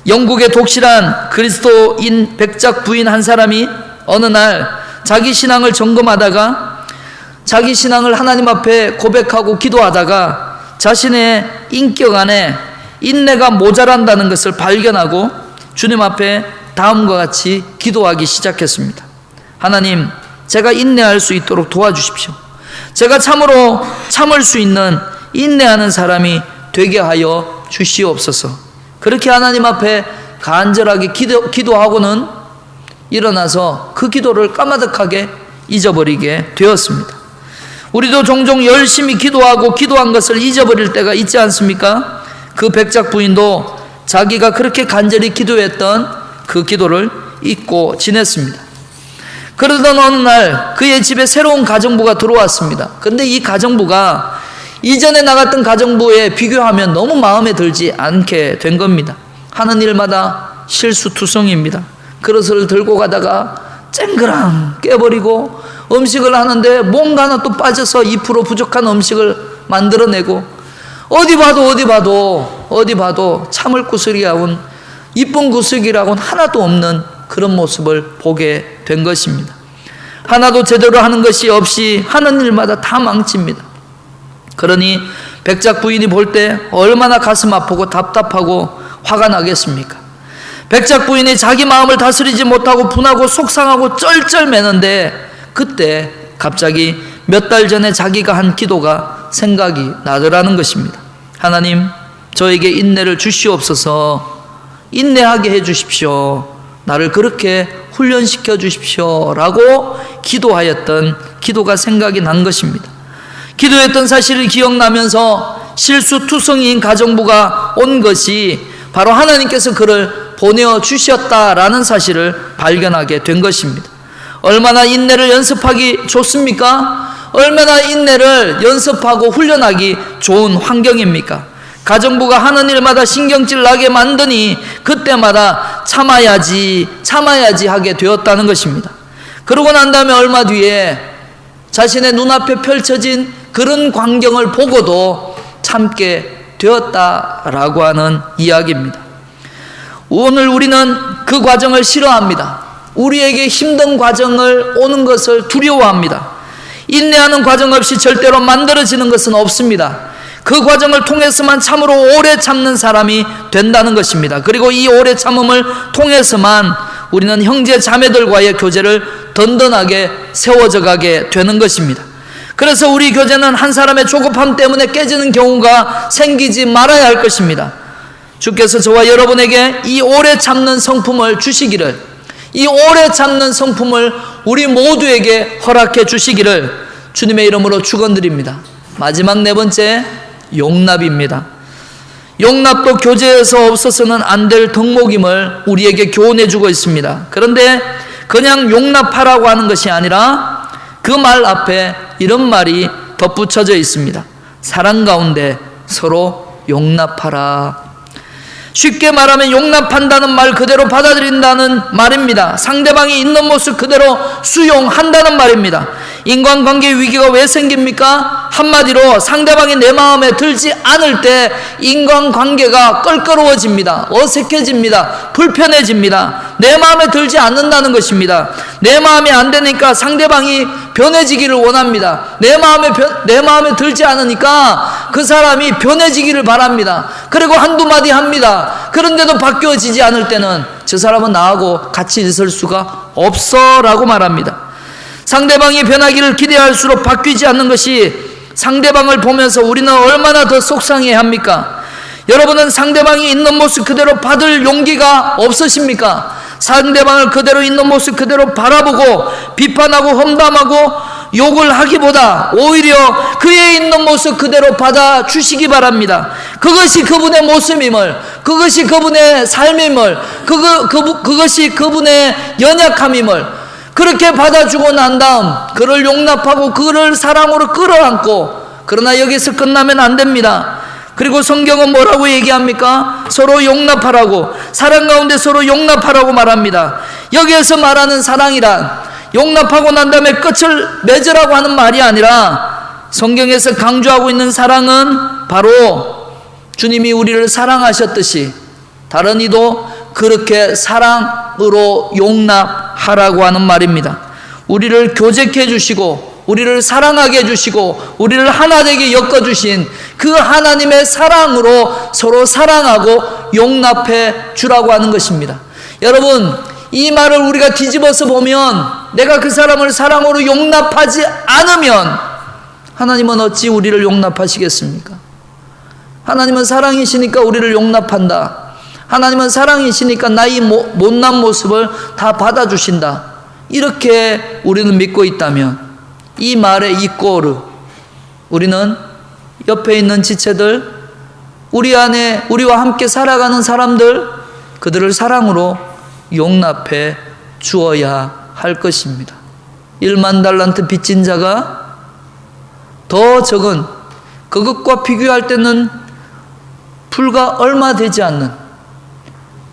영국의 독실한 그리스도인 백작 부인 한 사람이 어느 날 자기 신앙을 점검하다가, 자기 신앙을 하나님 앞에 고백하고 기도하다가 자신의 인격 안에 인내가 모자란다는 것을 발견하고 주님 앞에 다음과 같이 기도하기 시작했습니다. 하나님, 제가 인내할 수 있도록 도와주십시오. 제가 참으로 참을 수 있는 인내하는 사람이 되게 하여 주시옵소서. 그렇게 하나님 앞에 간절하게 기도하고는 일어나서 그 기도를 까마득하게 잊어버리게 되었습니다. 우리도 종종 열심히 기도하고 기도한 것을 잊어버릴 때가 있지 않습니까? 그 백작 부인도 자기가 그렇게 간절히 기도했던 그 기도를 잊고 지냈습니다. 그러던 어느 날 그의 집에 새로운 가정부가 들어왔습니다. 그런데 이 가정부가 이전에 나갔던 가정부에 비교하면 너무 마음에 들지 않게 된 겁니다. 하는 일마다 실수투성입니다. 그릇을 들고 가다가 쨍그랑 깨버리고, 음식을 하는데 뭔가 하나 또 빠져서 2% 부족한 음식을 만들어내고, 어디 봐도 참을 구슬이라고는, 이쁜 구슬이라고는 하나도 없는 그런 모습을 보게 된 것입니다. 하나도 제대로 하는 것이 없이 하는 일마다 다 망칩니다. 그러니 백작 부인이 볼 때 얼마나 가슴 아프고 답답하고 화가 나겠습니까? 백작 부인이 자기 마음을 다스리지 못하고 분하고 속상하고 쩔쩔매는데, 그때 갑자기 몇 달 전에 자기가 한 기도가 생각이 나더라는 것입니다. 하나님, 저에게 인내를 주시옵소서. 인내하게 해 주십시오. 나를 그렇게 훈련시켜 주십시오. 라고 기도하였던 기도가 생각이 난 것입니다. 기도했던 사실이 기억나면서 실수투성이인 가정부가 온 것이 바로 하나님께서 그를 보내주셨다라는 사실을 발견하게 된 것입니다. 얼마나 인내를 연습하기 좋습니까? 얼마나 인내를 연습하고 훈련하기 좋은 환경입니까? 가정부가 하는 일마다 신경질 나게 만드니 그때마다 참아야지 하게 되었다는 것입니다. 그러고 난 다음에 얼마 뒤에 자신의 눈앞에 펼쳐진 그런 광경을 보고도 참게 되었다라고 하는 이야기입니다. 오늘 우리는 그 과정을 싫어합니다. 우리에게 힘든 과정을 오는 것을 두려워합니다. 인내하는 과정 없이 절대로 만들어지는 것은 없습니다. 그 과정을 통해서만 참으로 오래 참는 사람이 된다는 것입니다. 그리고 이 오래 참음을 통해서만 우리는 형제 자매들과의 교제를 든든하게 세워져 가게 되는 것입니다. 그래서 우리 교제는 한 사람의 조급함 때문에 깨지는 경우가 생기지 말아야 할 것입니다. 주께서 저와 여러분에게 이 오래 참는 성품을 주시기를, 이 오래 참는 성품을 우리 모두에게 허락해 주시기를 주님의 이름으로 축원드립니다. 마지막 네 번째, 용납입니다. 용납도 교제에서 없어서는 안 될 덕목임을 우리에게 교훈해 주고 있습니다. 그런데 그냥 용납하라고 하는 것이 아니라 그 말 앞에 이런 말이 덧붙여져 있습니다. 사랑 가운데 서로 용납하라. 쉽게 말하면 용납한다는 말 그대로 받아들인다는 말입니다. 상대방이 있는 모습 그대로 수용한다는 말입니다. 인간관계 위기가 왜 생깁니까? 한마디로 상대방이 내 마음에 들지 않을 때 인간관계가 껄끄러워집니다. 어색해집니다. 불편해집니다. 내 마음에 들지 않는다는 것입니다. 내 마음에 안 되니까 상대방이 변해지기를 원합니다. 내 마음에 들지 않으니까 그 사람이 변해지기를 바랍니다. 그리고 한두 마디 합니다. 그런데도 바뀌어지지 않을 때는 저 사람은 나하고 같이 있을 수가 없어 라고 말합니다. 상대방이 변하기를 기대할수록 바뀌지 않는 것이 상대방을 보면서 우리는 얼마나 더 속상해 합니까? 여러분은 상대방이 있는 모습 그대로 받을 용기가 없으십니까? 상대방을 그대로 있는 모습 그대로 바라보고 비판하고 험담하고 욕을 하기보다 오히려 그의 있는 모습 그대로 받아주시기 바랍니다. 그것이 그분의 모습임을, 그것이 그분의 삶임을, 그것이 그분의 연약함임을 그렇게 받아주고 난 다음 그를 용납하고 그를 사랑으로 끌어안고, 그러나 여기서 끝나면 안 됩니다. 그리고 성경은 뭐라고 얘기합니까? 서로 용납하라고, 사랑 가운데 서로 용납하라고 말합니다. 여기에서 말하는 사랑이란 용납하고 난 다음에 끝을 맺으라고 하는 말이 아니라, 성경에서 강조하고 있는 사랑은 바로 주님이 우리를 사랑하셨듯이 다른 이도 그렇게 사랑으로 용납하라고 하는 말입니다. 우리를 교제케 해주시고 우리를 사랑하게 해주시고 우리를 하나 되게 엮어주신 그 하나님의 사랑으로 서로 사랑하고 용납해 주라고 하는 것입니다. 여러분, 이 말을 우리가 뒤집어서 보면 내가 그 사람을 사랑으로 용납하지 않으면 하나님은 어찌 우리를 용납하시겠습니까? 하나님은 사랑이시니까 우리를 용납한다. 하나님은 사랑이시니까 나의 못난 모습을 다 받아주신다. 이렇게 우리는 믿고 있다면 이 말의 이 꼬르, 우리는 옆에 있는 지체들, 우리 안에 우리와 함께 살아가는 사람들, 그들을 사랑으로 용납해 주어야 할 것입니다. 1만 달란트 빚진 자가 더 적은 그것과 비교할 때는 불과 얼마 되지 않는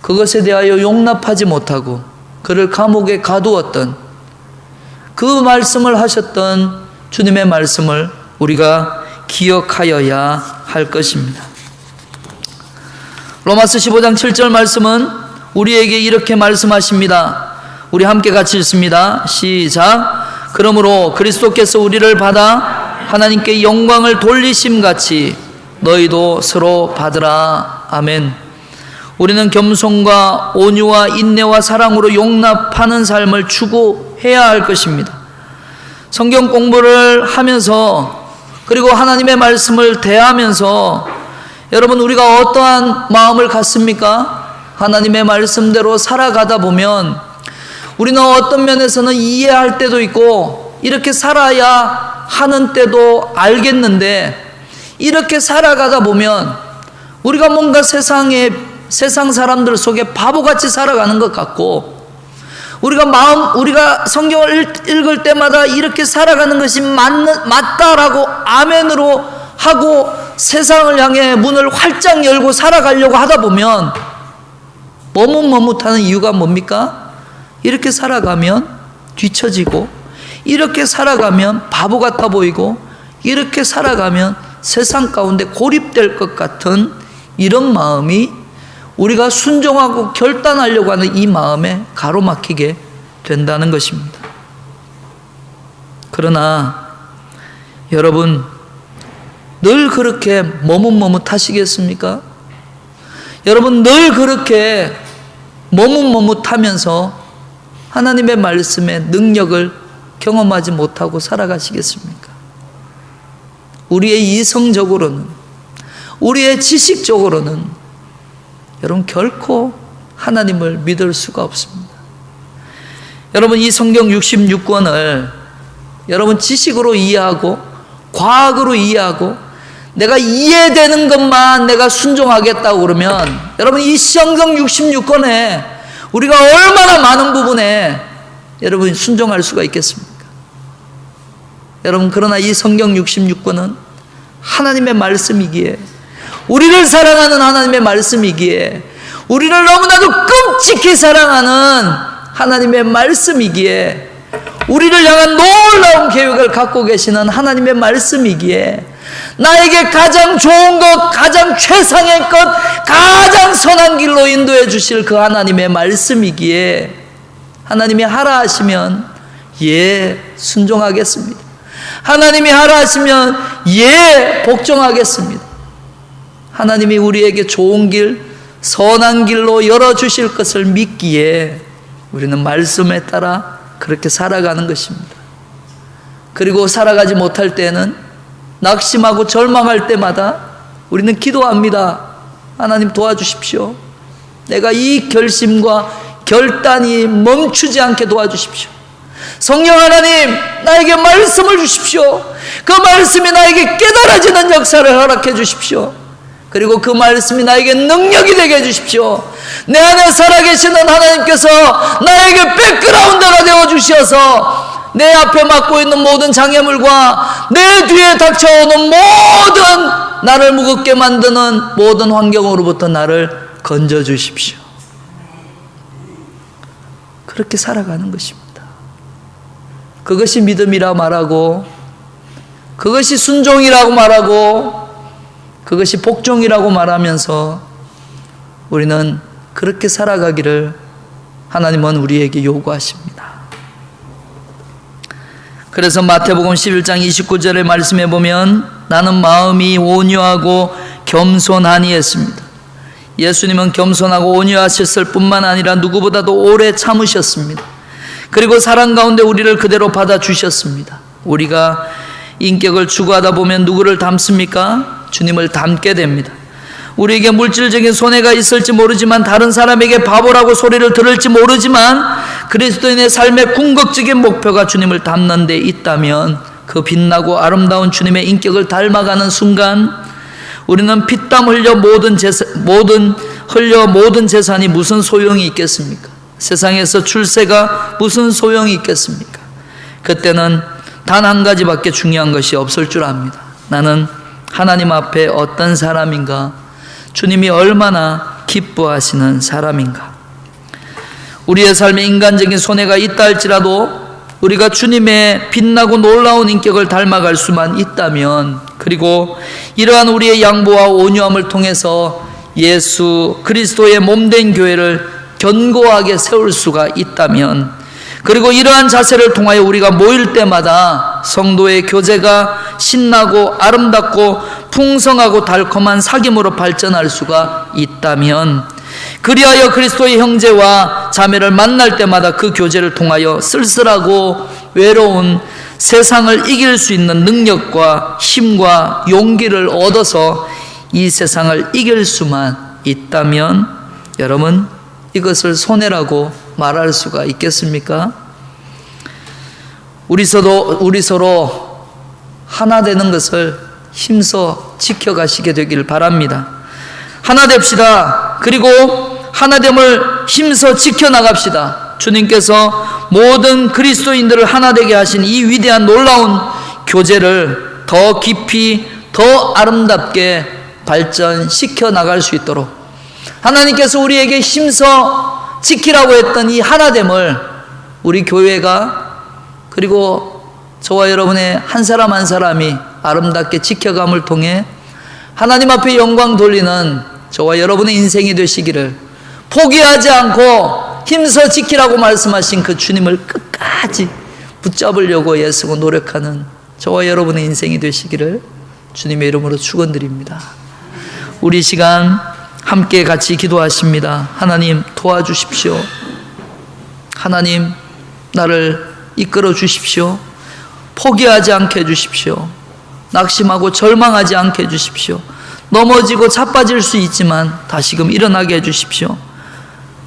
그것에 대하여 용납하지 못하고 그를 감옥에 가두었던 그 말씀을 하셨던 주님의 말씀을 우리가 기억하여야 할 것입니다. 로마서 15장 7절 말씀은 우리에게 이렇게 말씀하십니다. 우리 함께 같이 읽습니다. 시작. 그러므로 그리스도께서 우리를 받아 하나님께 영광을 돌리심같이 너희도 서로 받으라. 아멘. 우리는 겸손과 온유와 인내와 사랑으로 용납하는 삶을 추구해야 할 것입니다. 성경 공부를 하면서 그리고 하나님의 말씀을 대하면서 여러분 우리가 어떠한 마음을 갖습니까? 하나님의 말씀대로 살아가다 보면 우리는 어떤 면에서는 이해할 때도 있고 이렇게 살아야 하는 때도 알겠는데 이렇게 살아가다 보면 우리가 뭔가 세상 사람들 속에 바보같이 살아가는 것 같고 우리가 성경을 읽을 때마다 이렇게 살아가는 것이 맞다라고 아멘으로 하고 세상을 향해 문을 활짝 열고 살아가려고 하다 보면 머뭇머뭇하는 이유가 뭡니까? 이렇게 살아가면 뒤처지고 이렇게 살아가면 바보 같아 보이고 이렇게 살아가면 세상 가운데 고립될 것 같은 이런 마음이 우리가 순종하고 결단하려고 하는 이 마음에 가로막히게 된다는 것입니다. 그러나 여러분 늘 그렇게 머뭇머뭇하시겠습니까? 여러분 늘 그렇게 머뭇머뭇하면서 하나님의 말씀의 능력을 경험하지 못하고 살아가시겠습니까? 우리의 이성적으로는 우리의 지식적으로는 여러분 결코 하나님을 믿을 수가 없습니다. 여러분 이 성경 66권을 여러분 지식으로 이해하고 과학으로 이해하고 내가 이해되는 것만 내가 순종하겠다고 그러면 여러분 이 성경 66권에 우리가 얼마나 많은 부분에 여러분 순종할 수가 있겠습니까? 여러분 그러나 이 성경 66권은 하나님의 말씀이기에 우리를 사랑하는 하나님의 말씀이기에 우리를 너무나도 끔찍히 사랑하는 하나님의 말씀이기에 우리를 향한 놀라운 계획을 갖고 계시는 하나님의 말씀이기에 나에게 가장 좋은 것, 가장 최상의 것, 가장 선한 길로 인도해 주실 그 하나님의 말씀이기에 하나님이 하라 하시면 예 순종하겠습니다. 하나님이 하라 하시면 예 복종하겠습니다. 하나님이 우리에게 좋은 길, 선한 길로 열어주실 것을 믿기에 우리는 말씀에 따라 그렇게 살아가는 것입니다. 그리고 살아가지 못할 때는 낙심하고 절망할 때마다 우리는 기도합니다. 하나님 도와주십시오. 내가 이 결심과 결단이 멈추지 않게 도와주십시오. 성령 하나님 나에게 말씀을 주십시오. 그 말씀이 나에게 깨달아지는 역사를 허락해 주십시오. 그리고 그 말씀이 나에게 능력이 되게 해주십시오. 내 안에 살아계시는 하나님께서 나에게 백그라운드가 되어주셔서 내 앞에 맡고 있는 모든 장애물과 내 뒤에 닥쳐오는 모든 나를 무겁게 만드는 모든 환경으로부터 나를 건져주십시오. 그렇게 살아가는 것입니다. 그것이 믿음이라 말하고 그것이 순종이라고 말하고 그것이 복종이라고 말하면서 우리는 그렇게 살아가기를 하나님은 우리에게 요구하십니다. 그래서 마태복음 11장 29절의 말씀에 보면 나는 마음이 온유하고 겸손하니 했습니다. 예수님은 겸손하고 온유하셨을 뿐만 아니라 누구보다도 오래 참으셨습니다. 그리고 사랑 가운데 우리를 그대로 받아주셨습니다. 우리가 인격을 추구하다 보면 누구를 닮습니까? 주님을 닮게 됩니다. 우리에게 물질적인 손해가 있을지 모르지만, 다른 사람에게 바보라고 소리를 들을지 모르지만, 그리스도인의 삶의 궁극적인 목표가 주님을 닮는 데 있다면, 그 빛나고 아름다운 주님의 인격을 닮아가는 순간 우리는 피땀 흘려 모든 재산이 무슨 소용이 있겠습니까? 세상에서 출세가 무슨 소용이 있겠습니까? 그때는 단 한 가지밖에 중요한 것이 없을 줄 압니다. 나는 하나님 앞에 어떤 사람인가? 주님이 얼마나 기뻐하시는 사람인가? 우리의 삶에 인간적인 손해가 있다 할지라도 우리가 주님의 빛나고 놀라운 인격을 닮아갈 수만 있다면, 그리고 이러한 우리의 양보와 온유함을 통해서 예수 그리스도의 몸된 교회를 견고하게 세울 수가 있다면, 그리고 이러한 자세를 통하여 우리가 모일 때마다 성도의 교제가 신나고 아름답고 풍성하고 달콤한 사귐으로 발전할 수가 있다면, 그리하여 그리스도의 형제와 자매를 만날 때마다 그 교제를 통하여 쓸쓸하고 외로운 세상을 이길 수 있는 능력과 힘과 용기를 얻어서 이 세상을 이길 수만 있다면, 여러분, 이것을 손해라고 말할 수가 있겠습니까? 우리 서로 하나 되는 것을 힘써 지켜가시게 되길 바랍니다. 하나 됩시다. 그리고 하나됨을 힘써 지켜나갑시다. 주님께서 모든 그리스도인들을 하나 되게 하신 이 위대한 놀라운 교제를 더 깊이 더 아름답게 발전시켜 나갈 수 있도록 하나님께서 우리에게 힘써 지키라고 했던 이 하나됨을 우리 교회가, 그리고 저와 여러분의 한 사람 한 사람이 아름답게 지켜감을 통해 하나님 앞에 영광 돌리는 저와 여러분의 인생이 되시기를, 포기하지 않고 힘써 지키라고 말씀하신 그 주님을 끝까지 붙잡으려고 애쓰고 노력하는 저와 여러분의 인생이 되시기를 주님의 이름으로 축원드립니다. 우리 시간 함께 같이 기도하십니다. 하나님 도와주십시오. 하나님 나를 이끌어 주십시오. 포기하지 않게 해주십시오. 낙심하고 절망하지 않게 해주십시오. 넘어지고 자빠질 수 있지만 다시금 일어나게 해주십시오.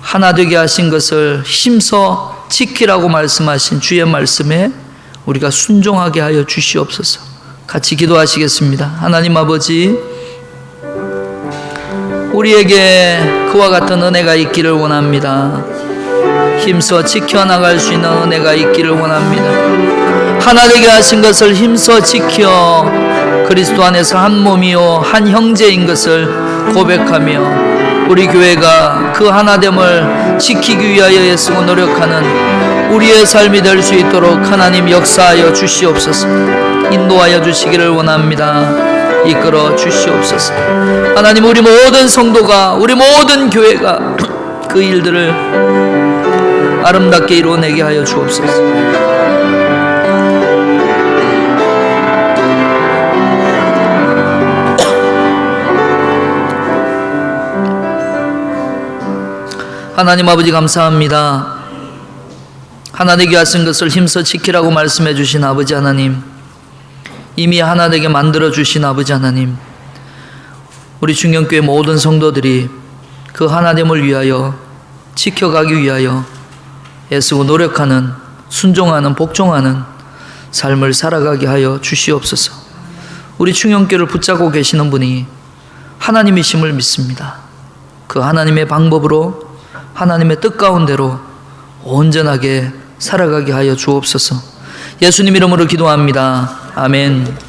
하나 되게 하신 것을 힘써 지키라고 말씀하신 주의 말씀에 우리가 순종하게 하여 주시옵소서. 같이 기도하시겠습니다. 하나님 아버지, 우리에게 그와 같은 은혜가 있기를 원합니다. 힘써 지켜나갈 수 있는 은혜가 있기를 원합니다. 하나 되게 하신 것을 힘써 지켜 그리스도 안에서 한 몸이요 한 형제인 것을 고백하며 우리 교회가 그 하나됨을 지키기 위하여 애쓰고 노력하는 우리의 삶이 될 수 있도록 하나님 역사하여 주시옵소서. 인도하여 주시기를 원합니다. 이끌어 주시옵소서. 하나님, 우리 모든 성도가, 우리 모든 교회가 그 일들을 아름답게 이루어내게 하여 주옵소서. 하나님 아버지 감사합니다. 하나 되게 하신 것을 힘써 지키라고 말씀해 주신 아버지 하나님, 이미 하나 되게 만들어 주신 아버지 하나님, 우리 중경교회 모든 성도들이 그 하나됨을 위하여 지켜가기 위하여 애쓰고 노력하는, 순종하는, 복종하는 삶을 살아가게 하여 주시옵소서. 우리 충영교를 붙잡고 계시는 분이 하나님이심을 믿습니다. 그 하나님의 방법으로, 하나님의 뜻 가운데로 온전하게 살아가게 하여 주옵소서. 예수님 이름으로 기도합니다. 아멘.